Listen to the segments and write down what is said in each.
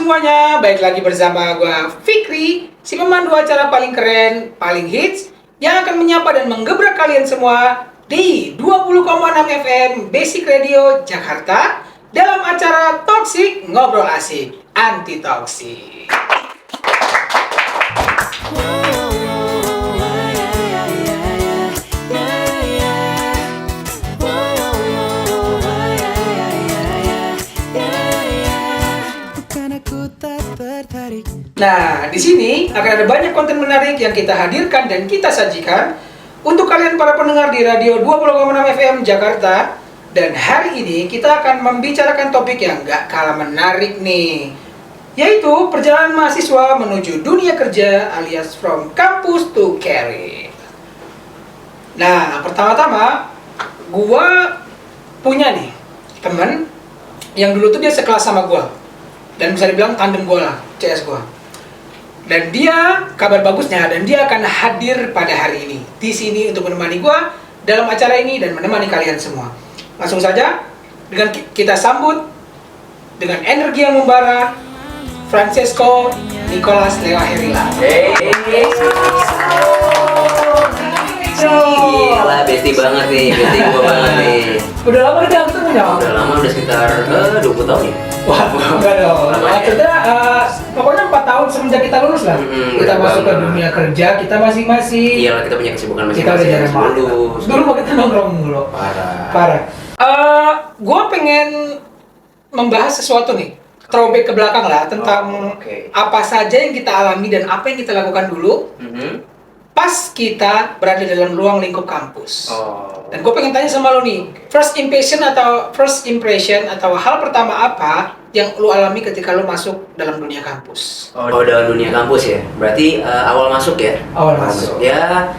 semuanya, baik lagi bersama gua Fikri, si pemandu acara paling keren, paling hits, yang akan menyapa dan menggebrak kalian semua di 20,6 FM Basic Radio Jakarta dalam acara Toxic Ngobrol Asik Anti Toxic. Nah, di sini akan ada banyak konten menarik yang kita hadirkan dan kita sajikan untuk kalian para pendengar di Radio 20,6 FM Jakarta. Dan hari ini kita akan membicarakan topik yang gak kalah menarik nih, yaitu perjalanan mahasiswa menuju dunia kerja alias from campus to career. Nah, pertama-tama gua punya nih temen yang dulu tuh dia sekelas sama gua dan bisa dibilang tandem gua lah, CS gua. Dan dia, kabar bagusnya, dan dia akan hadir pada hari ini di sini untuk menemani gua dalam acara ini dan menemani kalian semua. Langsung saja dengan kita sambut dengan energi yang membara Francesco Nicholas Lewa Herila. Gila, bestie banget nih, bestie gua banget nih. Udah lama udah ketemu ya? Udah lama, udah sekitar 20 tahun ya? Wah, enggak dong. Maksudnya pokoknya 4 tahun semenjak kita lulus lah. Kita masuk ke dunia kerja, kita masing-masing. Iyalah, kita punya kesibukan Kita masing-masing. udah jarang lulus. Dulu mah kita nongkrong mulu. Parah. Gue pengen membahas sesuatu nih, throwback ke belakang lah tentang apa saja yang kita alami dan apa yang kita lakukan dulu pas kita berada dalam ruang lingkup kampus. Dan gue pengen tanya sama lo nih, first impression atau hal pertama apa yang lo alami ketika lo masuk dalam dunia kampus? Dalam dunia kampus ya? Berarti awal masuk ya? Awal masuk. Ya,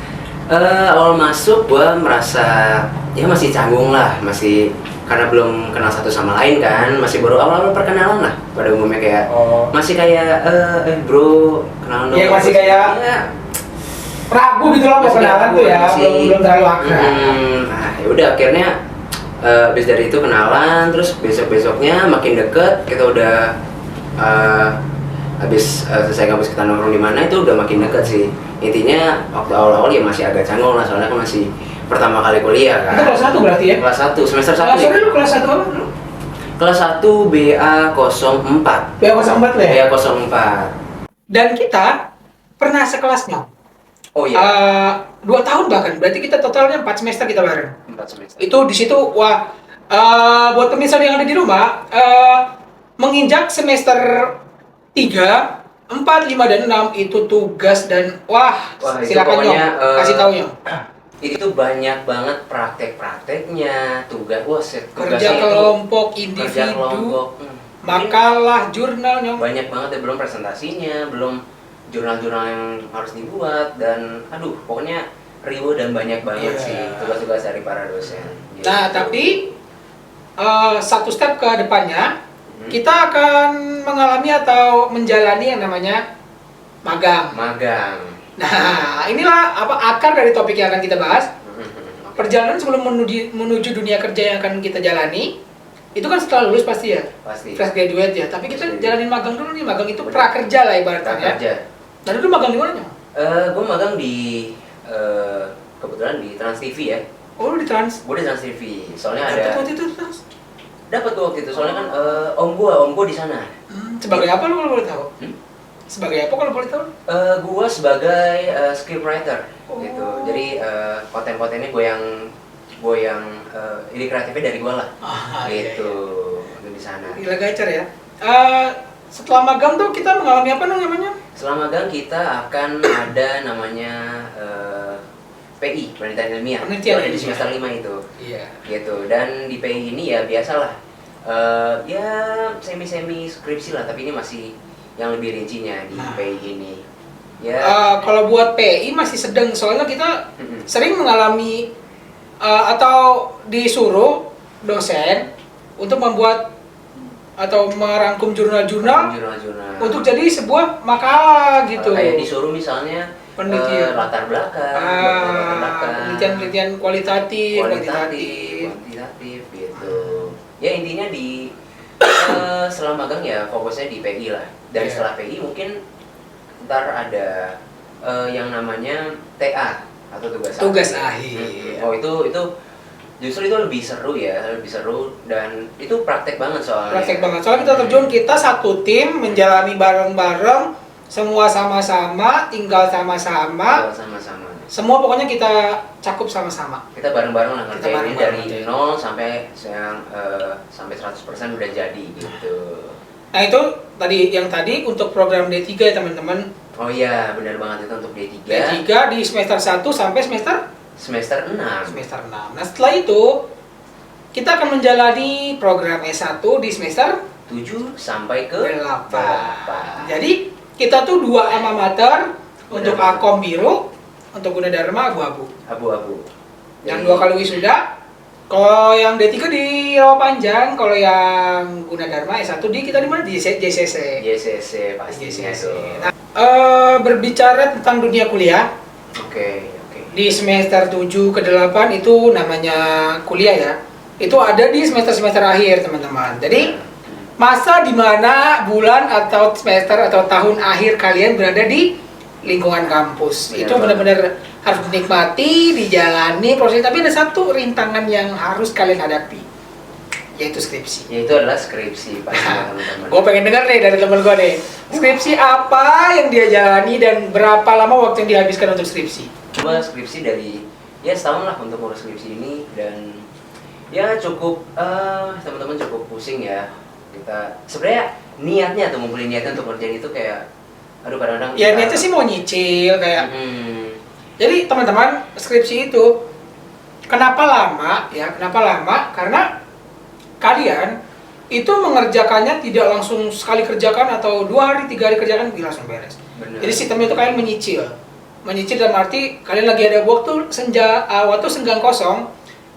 awal masuk gua merasa ya masih canggung lah, masih karena belum kenal satu sama lain kan, masih baru awal-awal perkenalan lah pada umumnya kayak masih kayak bro kenalan dong. Ya masih kayak ragu gitu loh mau kenalan tuh ya, belum terlalu akrab. Nah, ya udah akhirnya habis dari itu kenalan, terus besok-besoknya makin deket, kita udah habis selesai kampus kita nongkrong di mana itu udah makin deket sih. Intinya waktu awal-awal ya masih agak canggung lah, soalnya kan masih pertama kali kuliah kan. Itu kelas 1 berarti ya? Kelas 1, semester 1 ya? Lu kelas 1 apa dulu? Kelas 1 BA04. BA04 lah ya? BA04. Dan kita pernah sekelasnya. Oh iya. 2 tahun bahkan, berarti kita totalnya 4 semester kita bareng. 4 semester. Itu di situ wah, buat pemirsa yang ada di rumah, menginjak semester 3, 4, 5 dan 6 itu tugas dan wah silakan Nyong, kasih tahu Nyong. Itu banyak banget praktek-prakteknya, tugas, kerja kelompok, individu, makalah, jurnal Nyong. Banyak banget ya, belum presentasinya, belum jurnal-jurnal yang harus dibuat, dan aduh pokoknya riuh dan banyak banget sih tugas-tugas dari para dosen gitu. Nah tapi satu step ke depannya kita akan mengalami atau menjalani yang namanya magang. Nah inilah akar dari topik yang akan kita bahas. Perjalanan sebelum menuju dunia kerja yang akan kita jalani itu kan setelah lulus pasti ya, fresh graduate ya, tapi kita jalanin magang dulu nih. Magang itu prakerja lah ibaratnya ya. Nah, dulu magang di mana? Gue magang di kebetulan di Trans TV ya. Oh, lu di Trans? Gue di Trans TV. Soalnya dapat waktu itu Trans? Dapat waktu itu, soalnya kan om gue di sana. Sebagai apa lu kalau boleh tahu? Sebagai apa kalau boleh tahu? Gue sebagai script writer gitu. Jadi konten-kontennya gue yang ide kreatifnya dari gue lah. Gitu. Di sana. Gila gacor ya. Setelah magang tuh kita mengalami apa namanya? Setelah magang kita akan ada namanya PI, penelitian ilmiah. Itu ada di semester 5 itu. Iya. Gitu. Dan di PI ini ya biasalah. Ya semi-semi skripsi lah, tapi ini masih yang lebih rincinya di PI ini. Ya. Kalau buat PI masih sedang, soalnya kita sering mengalami atau disuruh dosen untuk membuat atau merangkum jurnal-jurnal untuk jadi sebuah makalah gitu. Kayak disuruh misalnya penelitian latar belakang, penelitian kualitatif, kuantitatif gitu. Ya intinya di setelah magang ya fokusnya di PI lah. Dan setelah PI mungkin ntar ada yang namanya TA atau tugas akhir. Oh itu justru itu lebih seru ya, lebih seru dan itu praktek banget soalnya. Praktek banget. Soalnya kita terjun, kita satu tim menjalani bareng-bareng, semua sama-sama, tinggal sama-sama. Semua pokoknya kita cakup sama-sama. Kita bareng-bareng lah ngerjain dari 0 sampai sampai 100% udah jadi gitu. Nah itu yang tadi untuk program D3 ya teman-teman. Oh iya, benar banget itu untuk D3. D3 di semester 1 sampai semester 6. Nah setelah itu kita akan menjalani program S1 di semester 7 sampai ke 8. Jadi kita tuh 2 alma mater, untuk Akom biru, untuk Gunadarma abu-abu. Yang 2 kali wisuda. Kalau yang D3 di Rawapanjang, kalau yang Gunadarma S1 kita di mana? Di JCC. JCC pastinya tuh. Nah, berbicara tentang dunia kuliah. Oke. Di semester 7 ke 8 itu namanya kuliah ya. Itu ada di semester-semester akhir, teman-teman. Jadi masa dimana bulan atau semester atau tahun akhir kalian berada di lingkungan kampus. Itu benar-benar harus dinikmati, dijalani proses. Tapi ada satu rintangan yang harus kalian hadapi, yaitu skripsi. Yaitu adalah skripsi, pasti teman-teman. Gue pengen dengar nih dari temen gue nih. Skripsi apa yang dia jalani dan berapa lama waktu yang dihabiskan untuk skripsi? Cuma skripsi dari ya setahun lah untuk ngurus skripsi ini dan ya cukup teman-teman cukup pusing ya. Kita sebenarnya niatnya tuh ngumpulin niatnya untuk ngerjain itu kayak aduh kadang-kadang ya niatnya sih mau nyicil kayak jadi teman-teman skripsi itu kenapa lama karena kalian itu mengerjakannya tidak langsung sekali kerjakan atau 2 hari 3 hari kerjakan langsung beres. Bener. Jadi sistemnya itu kalian menyicil dalam arti kalian lagi ada waktu senggang kosong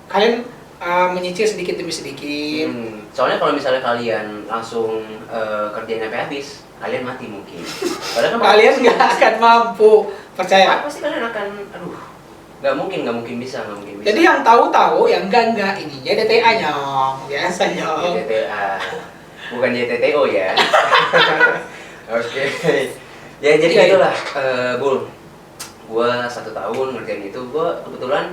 kalian menyicil sedikit demi sedikit. Soalnya kalau misalnya kalian langsung kerjain sampai habis, kalian mati mungkin. Padahal kan kalian nggak akan mampu, percaya. Pasti kalian akan, nggak mungkin bisa. Jadi yang tahu, yang enggak ini YTTA nyong, biasa nyong. YTTA, bukan YTTO ya. Oke. Ya jadi gitulah, Bul. Gua 1 tahun ngerjain itu, kebetulan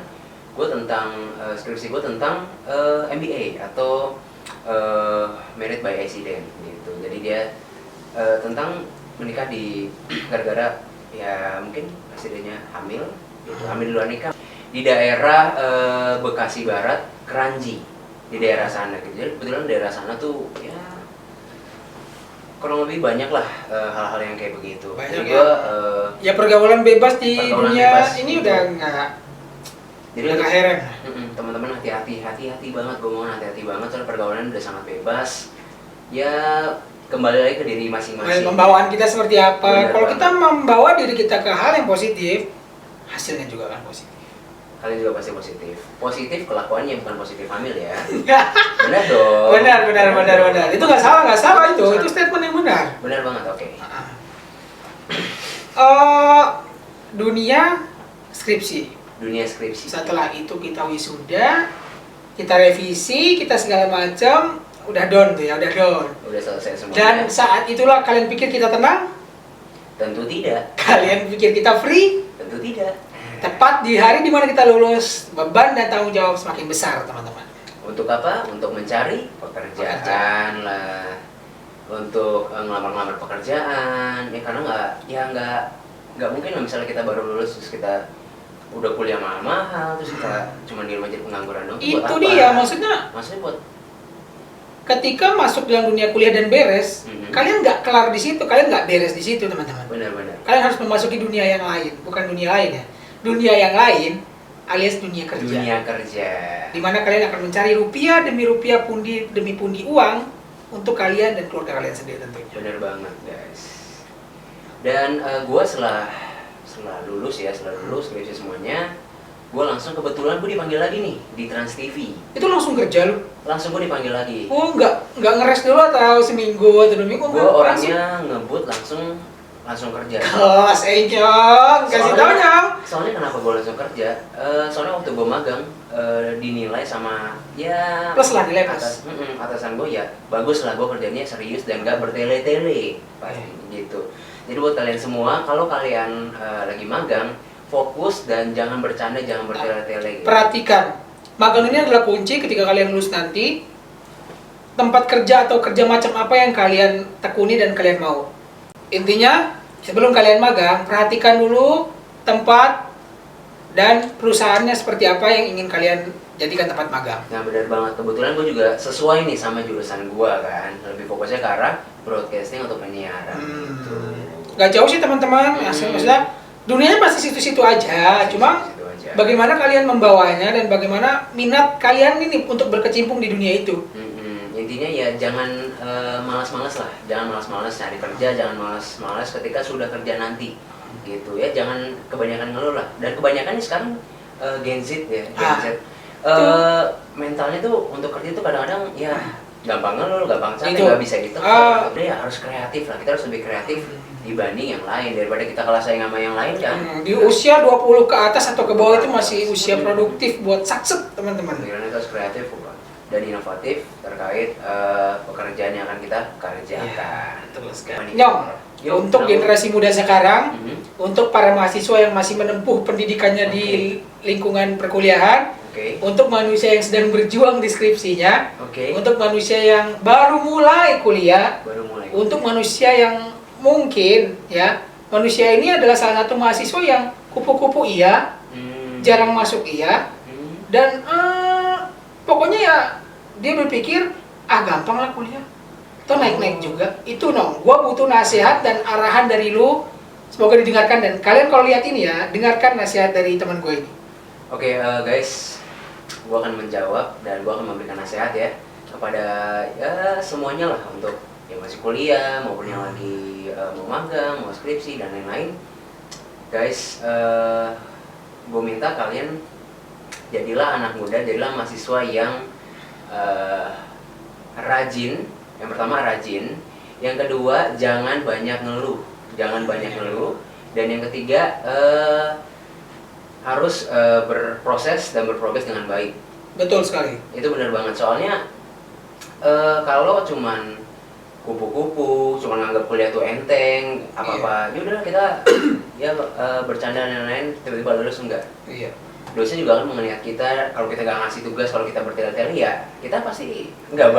gue tentang skripsi gue tentang MBA atau Married by Accident gitu. Jadi dia tentang menikah gara-gara ya mungkin presidennya hamil gitu. Hamil di luar nikah di daerah Bekasi Barat, Kranji, di daerah sana gitu. Jadi kebetulan daerah sana tuh ya kurang lebih banyak lah hal-hal yang kayak begitu. Banyak ya pergaulan bebas di dunia bebas, ini udah nggak. Jadi nggak heran. Teman-teman hati-hati banget, gue mau hati-hati banget soalnya pergaulan udah sangat bebas. Ya kembali lagi ke diri masing-masing. Pembawaan kita seperti apa? Kalau kita membawa diri kita ke hal yang positif, hasilnya juga kan positif. Kalian juga pasti positif. Positif kelakuannya bukan positif hamil ya. Benar dong. Benar. Itu nggak salah itu. Itu statement yang benar. Benar banget, oke. Dunia skripsi. Setelah itu kita wisuda, kita revisi, kita segala macam, udah down. Udah selesai semua. Dan saat itulah kalian pikir kita tenang? Tentu tidak. Kalian pikir kita free? Tentu tidak. Tepat di hari dimana kita lulus, beban dan tanggung jawab semakin besar, teman-teman. Untuk apa? Untuk mencari pekerjaan lah. Untuk ngelamar pekerjaan. Ya karena nggak mungkin lah misalnya kita baru lulus terus kita udah kuliah mahal-mahal terus kita cuma di rumah jadi pengangguran dong. Itu dia maksudnya buat ketika masuk dalam dunia kuliah dan beres, kalian nggak kelar di situ, kalian nggak beres di situ, teman-teman. Benar. Kalian harus memasuki dunia yang lain, bukan dunia lain ya. Dunia yang lain alias dunia kerja. Di mana kalian akan mencari rupiah demi rupiah, pundi demi pundi uang untuk kalian dan keluarga kalian sendiri tentunya. Benar banget, guys. Dan gue setelah lulus skripsi semuanya, gue langsung kebetulan gue dipanggil lagi nih di Trans TV. Itu langsung kerja lu? Langsung gue dipanggil lagi. Oh nggak ngeres dulu atau seminggu atau 2 minggu? Gue orangnya ngebut langsung langsung kerja. Kelas Nyong, kasih tau Nyong. Soalnya kenapa gue langsung kerja? Soalnya waktu gue magang dinilai sama ya plus lah nilai plus. Atasan gue ya bagus lah, gue kerjanya serius dan gak bertele-tele pasti gitu. Jadi buat kalian semua, kalau kalian lagi magang, fokus dan jangan bercanda, jangan bertele-tele gitu. Perhatikan, magang ini adalah kunci ketika kalian lulus nanti. Tempat kerja atau kerja macam apa yang kalian tekuni dan kalian mau. Intinya, sebelum kalian magang, perhatikan dulu tempat dan perusahaannya seperti apa yang ingin kalian jadikan tempat magang. Nah benar banget, kebetulan gue juga sesuai nih sama jurusan gue kan. Lebih fokusnya ke arah broadcasting atau penyiaran gitu. Gak jauh sih teman-teman, maksudnya dunianya masih situ-situ aja. Cuma bagaimana kalian membawanya dan bagaimana minat kalian ini untuk berkecimpung di dunia itu. Intinya ya jangan malas-malas lah, jangan malas-malas cari kerja, jangan malas-malas ketika sudah kerja nanti gitu ya, jangan kebanyakan ngeluh lah. Dan kebanyakan nih sekarang Gen Z ya, Gen Z mentalnya tuh untuk kerja tuh kadang-kadang ya gampang ngeluh, gampang capek, nggak bisa gitu. Udah ya harus kreatif lah, kita harus lebih kreatif dibanding yang lain, daripada kita kalah saing sama yang lain kan. Di usia 20 ke atas atau ke bawah itu masih usia produktif buat sukses teman-teman. Pikirannya harus kreatif dan inovatif terkait pekerjaan yang akan kita kerjakan. Nyong, untuk generasi muda sekarang, untuk para mahasiswa yang masih menempuh pendidikannya di lingkungan perkuliahan, untuk manusia yang sedang berjuang di skripsinya, untuk manusia yang baru mulai kuliah, untuk manusia yang mungkin ya, manusia ini adalah salah satu mahasiswa yang kupu-kupu iya, jarang masuk iya, dan pokoknya ya dia berpikir gampang lah kuliah, toh naik-naik juga. Itu gua butuh nasihat dan arahan dari lu, semoga didengarkan. Dan kalian kalau lihat ini ya, dengarkan nasihat dari teman gue ini. Oke, guys, gua akan menjawab dan gua akan memberikan nasihat ya kepada ya semuanya lah, untuk yang masih kuliah maupun yang lagi mau magang, mau skripsi dan lain-lain. Guys, gue minta kalian jadilah anak muda, jadilah mahasiswa yang rajin. Yang pertama rajin, yang kedua jangan banyak ngeluh, dan yang ketiga harus berproses dan berprogres dengan baik. Betul sekali. Itu benar banget, soalnya kalau cuman kupu-kupu, cuma nganggap kuliah tuh enteng, apa-apa, yaudah kita ya bercanda dan lain-lain, tiba-tiba lulus enggak. Dosen juga akan mengingat kita, kalau kita nggak ngasih tugas, kalau kita bertele-tele ya kita pasti nggak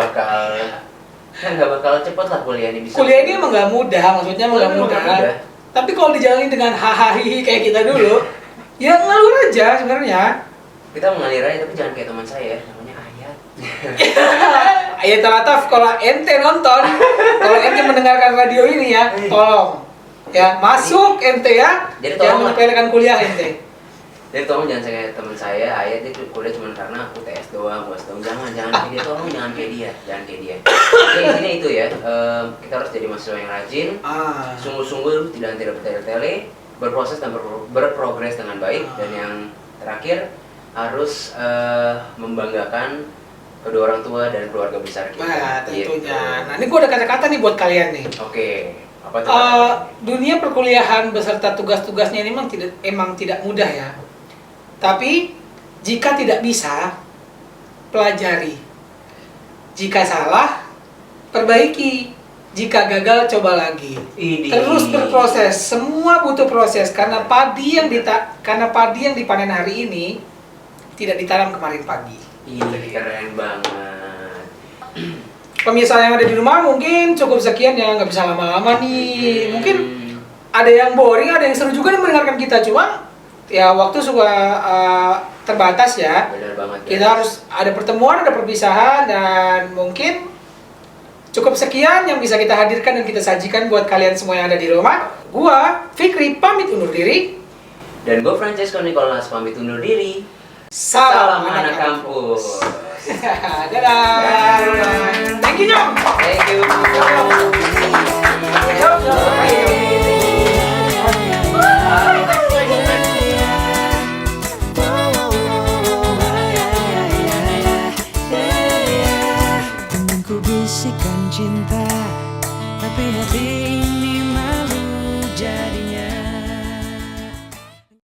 bakal cepet lah kuliah ini. Kuliah ini emang nggak mudah, maksudnya nggak mudah. Tapi kalau dijalani dengan hahaha kayak kita dulu, ya ngalur aja sebenarnya. Kita mengalir aja, tapi jangan kayak teman saya, namanya Ayat. Ayat Talataf, kalau ente nonton, kalau ente mendengarkan radio ini ya, tolong ya masuk ente ya, jangan menyepelekan kuliah ente. Jadi tolong jangan kayak teman saya, Ayat dia kuliah cuma karena UTS doang, UAS doang. Jangan kayak dia, tolong jangan kayak dia. Jadi intinya itu ya, kita harus jadi mahasiswa yang rajin, sungguh-sungguh, tidak bertele-tele, berproses dan berprogres dengan baik, dan yang terakhir harus membanggakan kedua orang tua dan keluarga besar kita. Nah, tentunya. Gitu. Nah, ini gue ada kata-kata nih buat kalian nih. Apa tuh? Dunia perkuliahan beserta tugas-tugasnya ini emang tidak mudah ya. Tapi jika tidak bisa, pelajari. Jika salah, perbaiki. Jika gagal, coba lagi. Terus berproses. Semua butuh proses, karena padi yang dipanen hari ini tidak ditanam kemarin pagi. Keren banget. Pemirsa yang ada di rumah mungkin cukup sekian ya, nggak bisa lama-lama nih. Mungkin ada yang boring, ada yang seru juga nih mendengarkan kita. Cuma ya waktu suka terbatas ya. Benar banget. Kita harus ada pertemuan, ada perpisahan, dan mungkin cukup sekian yang bisa kita hadirkan dan kita sajikan buat kalian semua yang ada di rumah. Gua Fikri pamit undur diri. Dan gue Francesco Nicholas pamit undur diri. Salam anak kampus. Dadah. Thank you, Nyong. Thank you. Yuk.